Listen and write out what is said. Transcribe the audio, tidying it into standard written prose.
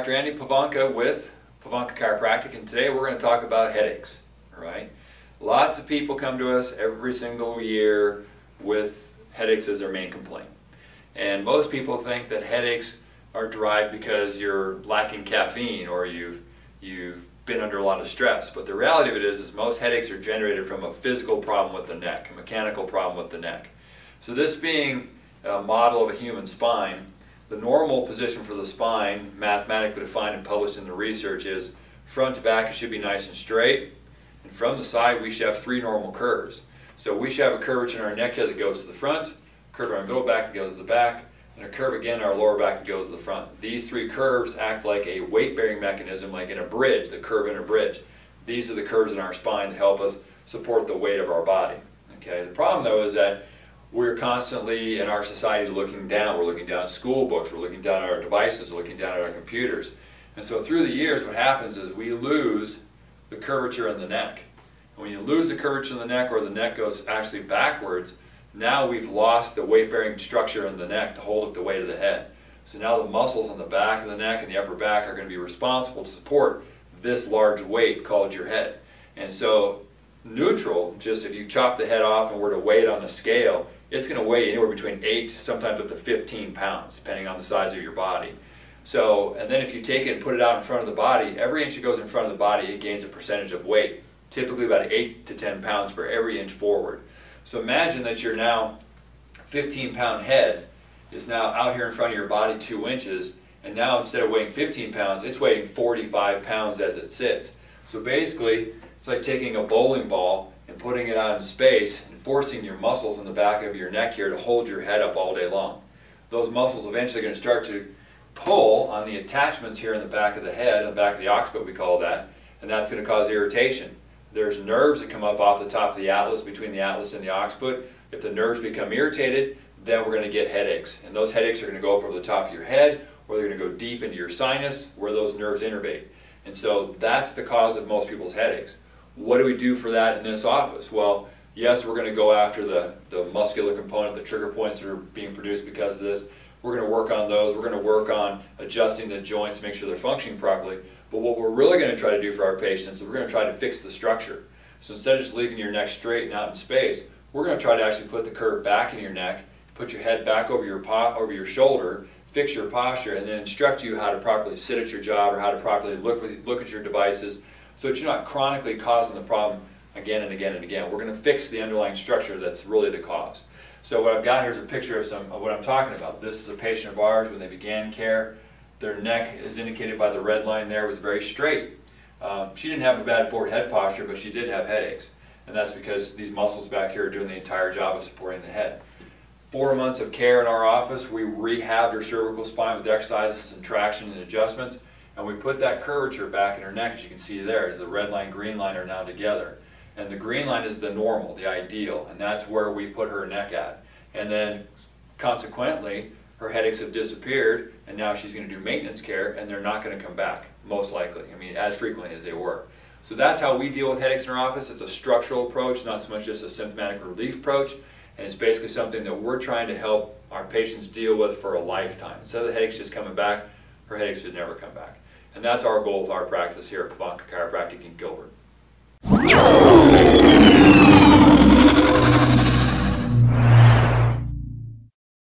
Dr. Andy Pivonka with Pivonka Chiropractic, and today we're going to talk about headaches. All right? Lots of people come to us every single year with headaches as their main complaint. And most people think that headaches are derived because you're lacking caffeine or you've been under a lot of stress. But the reality of it is most headaches are generated from a physical problem with the neck, a mechanical problem with the neck. So this being a model of a human spine, the normal position for the spine, mathematically defined and published in the research, is front to back it should be nice and straight, and from the side we should have three normal curves. So we should have a curvature in our neck here that goes to the front, a curve in our middle back that goes to the back, and a curve again in our lower back that goes to the front. These three curves act like a weight-bearing mechanism, like in a bridge, the curve in a bridge. These are the curves in our spine that help us support the weight of our body. Okay? The problem though is that we're constantly in our society looking down. We're looking down at school books, we're looking down at our devices, we're looking down at our computers. And so through the years what happens is we lose the curvature in the neck. And when you lose the curvature in the neck, or the neck goes actually backwards, now we've lost the weight-bearing structure in the neck to hold up the weight of the head. So now the muscles on the back of the neck and the upper back are going to be responsible to support this large weight called your head. And so neutral, just if you chop the head off and were to weigh it on a scale, it's going to weigh anywhere between 8, sometimes up to 15 pounds, depending on the size of your body. So, and then if you take it and put it out in front of the body, every inch it goes in front of the body, it gains a percentage of weight, typically about 8 to 10 pounds for every inch forward. So imagine that your now 15-pound head is now out here in front of your body 2 inches, and now instead of weighing 15 pounds, it's weighing 45 pounds as it sits. So basically, it's like taking a bowling ball and putting it out in space and forcing your muscles in the back of your neck here to hold your head up all day long. Those muscles eventually are going to start to pull on the attachments here in the back of the head, in the back of the occiput we call that, and that's going to cause irritation. There's nerves that come up off the top of the atlas, between the atlas and the occiput. If the nerves become irritated, then we're going to get headaches. And those headaches are going to go up over the top of your head, or they're going to go deep into your sinus where those nerves innervate. And so that's the cause of most people's headaches. What do we do for that in this office? Well, yes, we're going to go after the muscular component, the trigger points that are being produced because of this. We're going to work on those. We're going to work on adjusting the joints, make sure they're functioning properly. But what we're really going to try to do for our patients is we're going to try to fix the structure. So instead of just leaving your neck straight and out in space, we're going to try to actually put the curve back in your neck, put your head back over your shoulder, fix your posture, and then instruct you how to properly sit at your job or how to properly look at your devices, so that you're not chronically causing the problem again and again and again. We're going to fix the underlying structure that's really the cause. So what I've got here is a picture of what I'm talking about. This is a patient of ours when they began care. Their neck, is indicated by the red line there, was very straight. She didn't have a bad forward head posture, but she did have headaches. And that's because these muscles back here are doing the entire job of supporting the head. 4 months of care in our office, we rehabbed her cervical spine with exercises and traction and adjustments. And we put that curvature back in her neck, as you can see there, as the red line, green line are now together. And the green line is the normal, the ideal, and that's where we put her neck at. And then, consequently, her headaches have disappeared, and now she's going to do maintenance care, and they're not going to come back, most likely. I mean, as frequently as they were. So that's how we deal with headaches in our office. It's a structural approach, not so much just a symptomatic relief approach. And it's basically something that we're trying to help our patients deal with for a lifetime. Instead of the headaches just coming back, her headaches should never come back. And that's our goal with our practice here at Pivonka Chiropractic in Gilbert.